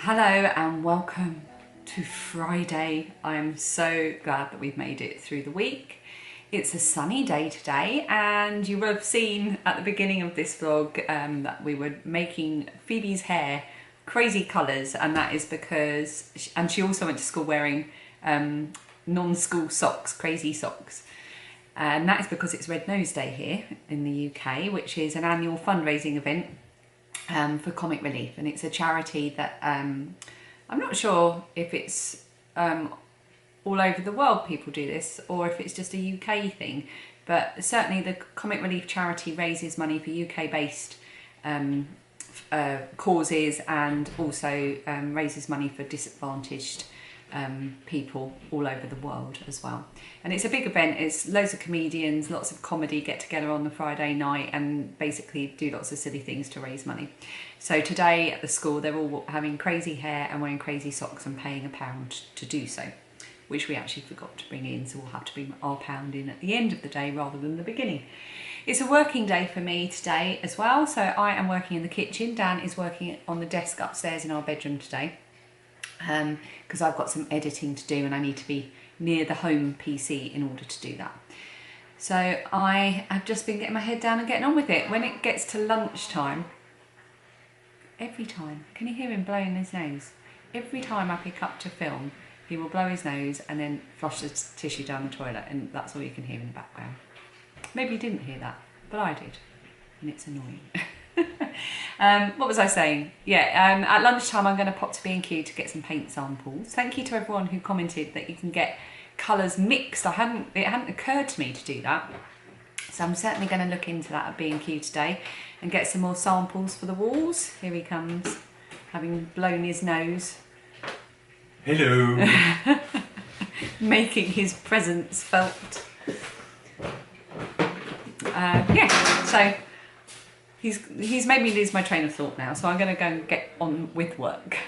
Hello and welcome to Friday. I'm so glad that we've made it through the week. It's a sunny day today, and you will have seen at the beginning of this vlog that we were making Phoebe's hair crazy colours, and that is because, and she also went to school wearing non-school socks, crazy socks. And that is because it's Red Nose Day here in the UK, which is an annual fundraising event for Comic Relief, and it's a charity that I'm not sure if it's all over the world people do this or if it's just a UK thing, but certainly the Comic Relief charity raises money for UK based causes, and also raises money for disadvantaged people all over the world as well. And it's a big event. It's loads of comedians, lots of comedy get together on the Friday night and basically do lots of silly things to raise money. So today at the school they're all having crazy hair and wearing crazy socks and paying £1 to do so, which we actually forgot to bring in, so we'll have to bring our £1 in at the end of the day rather than the beginning. It's a working day for me today as well, so I am working in the kitchen. Dan is working on the desk upstairs in our bedroom today, because I've got some editing to do and I need to be near the home PC in order to do that. So I have just been getting my head down and getting on with it. When it gets to lunchtime, every time, can you hear him blowing his nose? Every time I pick up to film, he will blow his nose and then flush the tissue down the toilet, and that's all you can hear in the background. Maybe you didn't hear that, but I did, and it's annoying. What was I saying? Yeah, at lunchtime I'm going to pop to B&Q to get some paint samples. Thank you to everyone who commented that you can get colours mixed. It hadn't occurred to me to do that, so I'm certainly going to look into that at B&Q today and get some more samples for the walls. Here he comes, having blown his nose. Hello. Making his presence felt. Yeah, so he's made me lose my train of thought now, so I'm going to go and get on with work.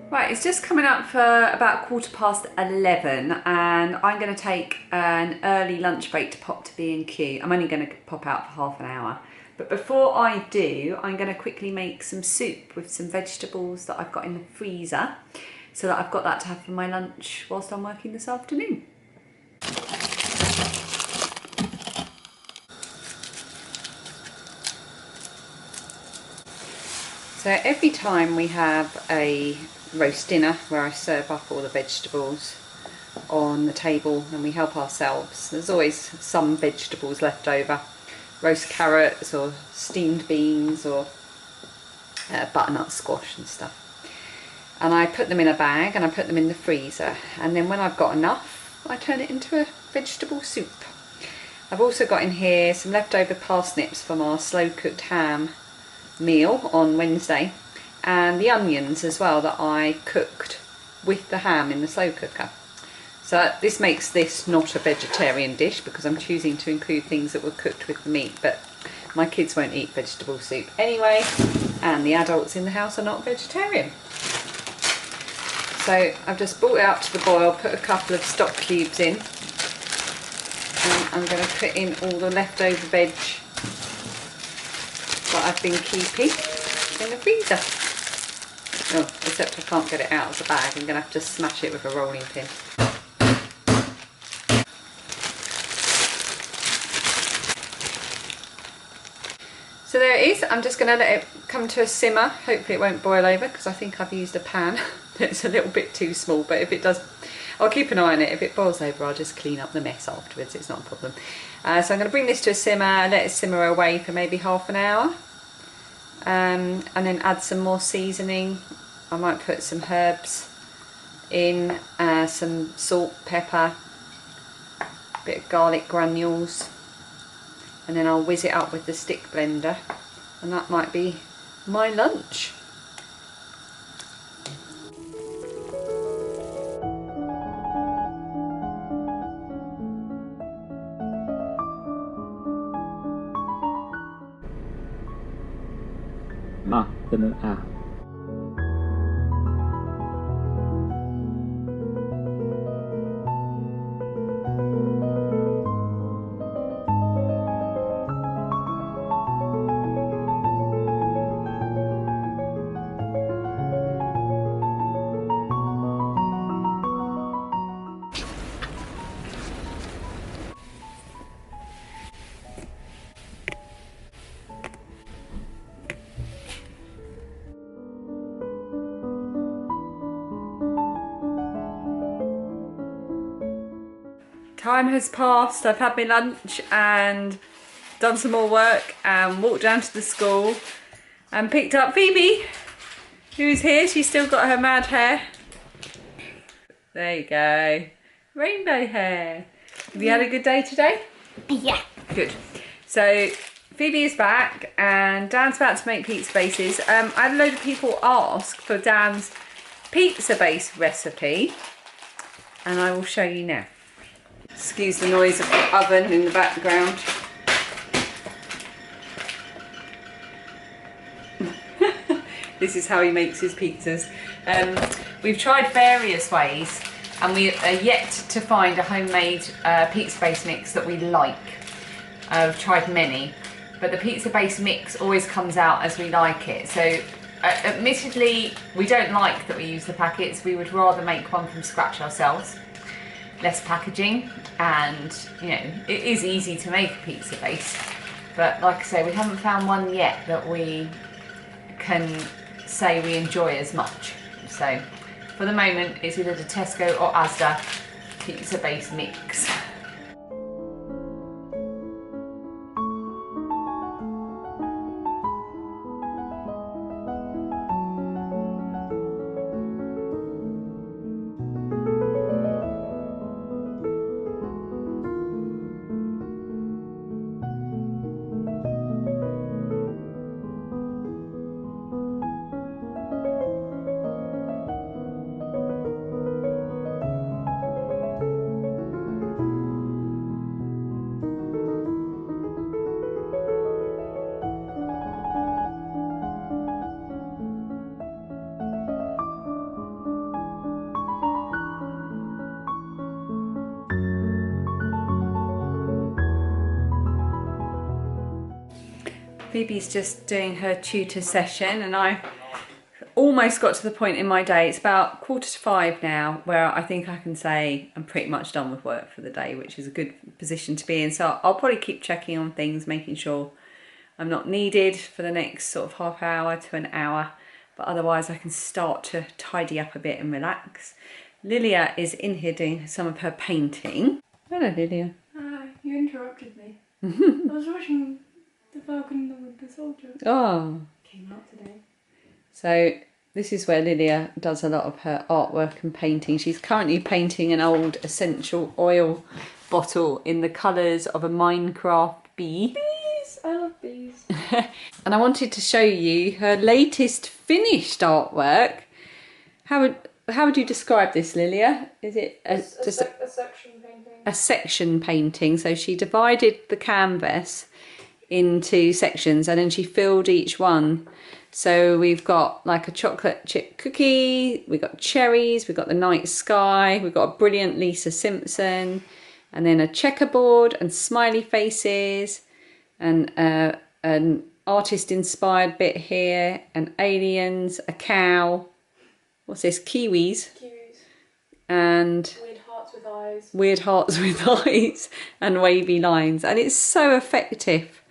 Right, it's just coming up for about 11:15, and I'm going to take an early lunch break to pop to B&Q. I'm only going to pop out for half an hour. But before I do, I'm going to quickly make some soup with some vegetables that I've got in the freezer, so that I've got that to have for my lunch whilst I'm working this afternoon. So every time we have a roast dinner where I serve up all the vegetables on the table and we help ourselves, there's always some vegetables left over. Roast carrots or steamed beans or butternut squash and stuff. And I put them in a bag and I put them in the freezer, and then when I've got enough I turn it into a vegetable soup. I've also got in here some leftover parsnips from our slow cooked ham meal on Wednesday, and the onions as well that I cooked with the ham in the slow cooker. So this makes this not a vegetarian dish because I'm choosing to include things that were cooked with the meat, but my kids won't eat vegetable soup anyway, and the adults in the house are not vegetarian. So I've just brought it up to the boil, put a couple of stock cubes in, and I'm going to put in all the leftover veg that I've been keeping in the freezer. Oh, except I can't get it out of the bag, I'm going to have to smash it with a rolling pin. So there it is. I'm just going to let it come to a simmer. Hopefully it won't boil over because I think I've used a pan that's a little bit too small, but if it does, I'll keep an eye on it. If it boils over, I'll just clean up the mess afterwards. It's not a problem. So I'm going to bring this to a simmer, let it simmer away for maybe half an hour, and then add some more seasoning. I might put some herbs in, some salt, pepper, a bit of garlic granules, and then I'll whiz it up with the stick blender, and that might be my lunch. Ma 跟 A time has passed. I've had my lunch and done some more work and walked down to the school and picked up Phoebe, who's here. She's still got her mad hair. There you go. Rainbow hair. Have you had a good day today? Yeah. Good. So Phoebe is back and Dan's about to make pizza bases. I had a load of people ask for Dan's pizza base recipe and I will show you now. Excuse the noise of the oven in the background. This is how he makes his pizzas. We've tried various ways and we are yet to find a homemade pizza base mix that we like. I've tried many, but the pizza base mix always comes out as we like it. So admittedly, we don't like that we use the packets. We would rather make one from scratch ourselves. Less packaging, and you know, it is easy to make a pizza base. But like I say, we haven't found one yet that we can say we enjoy as much. So for the moment, it's either the Tesco or Asda pizza base mix. Phoebe's just doing her tutor session and I almost got to the point in my day, it's about 4:45 now, where I think I can say I'm pretty much done with work for the day, which is a good position to be in. So I'll probably keep checking on things, making sure I'm not needed for the next sort of half hour to an hour, but otherwise I can start to tidy up a bit and relax. Lilia is in here doing some of her painting. Hello Lilia. You interrupted me. I was watching The Falcon and the Winter Soldier. Oh. Came out today. So this is where Lilia does a lot of her artwork and painting. She's currently painting an old essential oil bottle in the colours of a Minecraft bee. Bees! I love bees. And I wanted to show you her latest finished artwork. How would you describe this, Lilia? Is it a section painting? A section painting. So she divided the canvas into sections and then she filled each one. So we've got like a chocolate chip cookie, we've got cherries, we've got the night sky, we've got a brilliant Lisa Simpson, and then a checkerboard and smiley faces, and an artist inspired bit here, and aliens, a cow, what's this, kiwis, and weird hearts with eyes. Weird hearts with eyes and wavy lines, and it's so effective.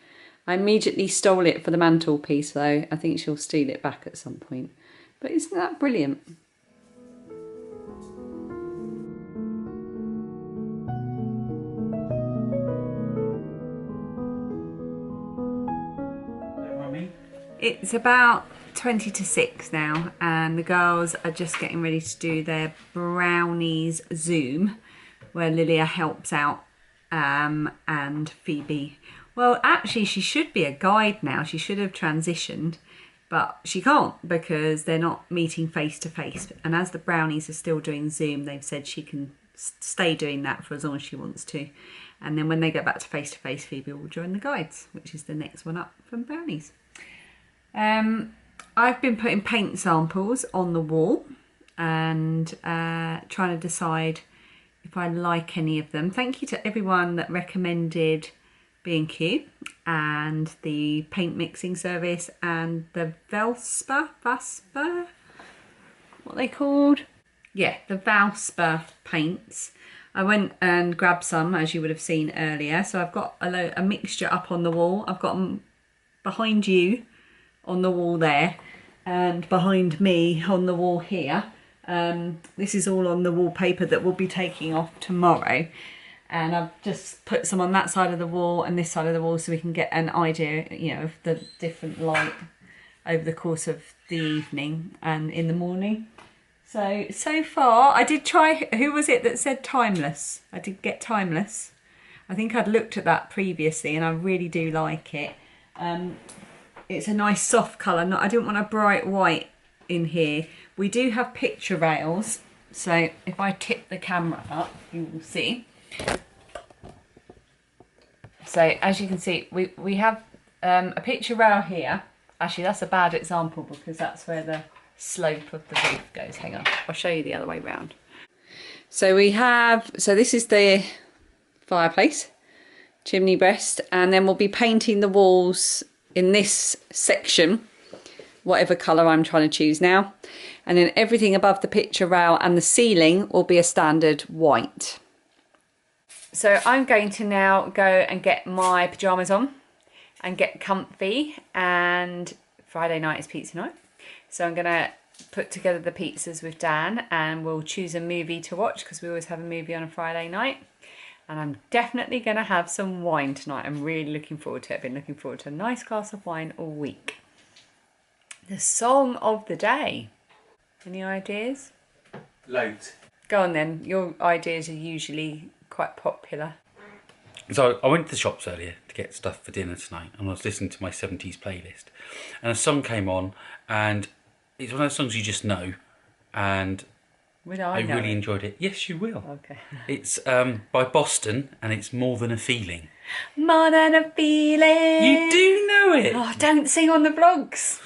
I immediately stole it for the mantelpiece though. I think she'll steal it back at some point. But isn't that brilliant? It's about 20 to 6 now and the girls are just getting ready to do their brownies Zoom where Lilia helps out and Phoebe. Well, actually, she should be a guide now. She should have transitioned, but she can't because they're not meeting face to face. And as the brownies are still doing Zoom, they've said she can stay doing that for as long as she wants to. And then when they get back to face, Phoebe will join the guides, which is the next one up from brownies. I've been putting paint samples on the wall and trying to decide if I like any of them. Thank you to everyone that recommended B&Q and the paint mixing service and the Vespa, what are they called? Yeah, the Vespa paints. I went and grabbed some, as you would have seen earlier. So I've got a mixture up on the wall. I've got them behind you on the wall there and behind me on the wall here. This is all on the wallpaper that we'll be taking off tomorrow. And I've just put some on that side of the wall and this side of the wall so we can get an idea, you know, of the different light over the course of the evening and in the morning. So far, I did try, who was it that said timeless? I did get timeless. I think I'd looked at that previously and I really do like it. It's a nice soft colour. I didn't want a bright white in here. We do have picture rails. So if I tip the camera up, you will see. So as you can see, we have a picture rail here. Actually, that's a bad example because that's where the slope of the roof goes. Hang on, I'll show you the other way round. So we have, so this is the fireplace, chimney breast, and then we'll be painting the walls in this section, whatever colour I'm trying to choose now. And then everything above the picture rail and the ceiling will be a standard white. So I'm going to now go and get my pyjamas on and get comfy, and Friday night is pizza night. So I'm going to put together the pizzas with Dan and we'll choose a movie to watch because we always have a movie on a Friday night. And I'm definitely going to have some wine tonight. I'm really looking forward to it. I've been looking forward to a nice glass of wine all week. The song of the day. Any ideas? Loads. Go on then. Your ideas are usually quite popular. So I went to the shops earlier to get stuff for dinner tonight and I was listening to my 70s playlist. And a song came on and it's one of those songs you just know, and Would I know really it? enjoyed it. Yes, you will. Okay. It's by Boston and it's More Than a Feeling. More than a feeling. You do know it. Oh, don't sing on the vlogs.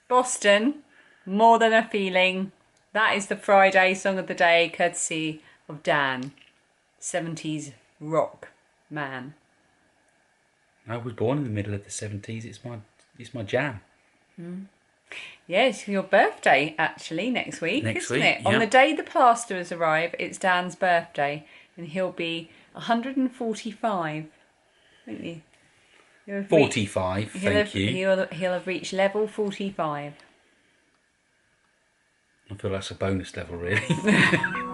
Boston, More Than a Feeling. That is the Friday song of the day, courtesy of Dan, 70s rock man. I was born in the middle of the 70s. It's my jam. Yeah, it's your birthday actually next week, isn't it? Yeah. On the day the plasterers arrive, it's Dan's birthday, and he'll be 145, won't he? 45, thank you. He'll have reached level 45. I feel that's a bonus level, really.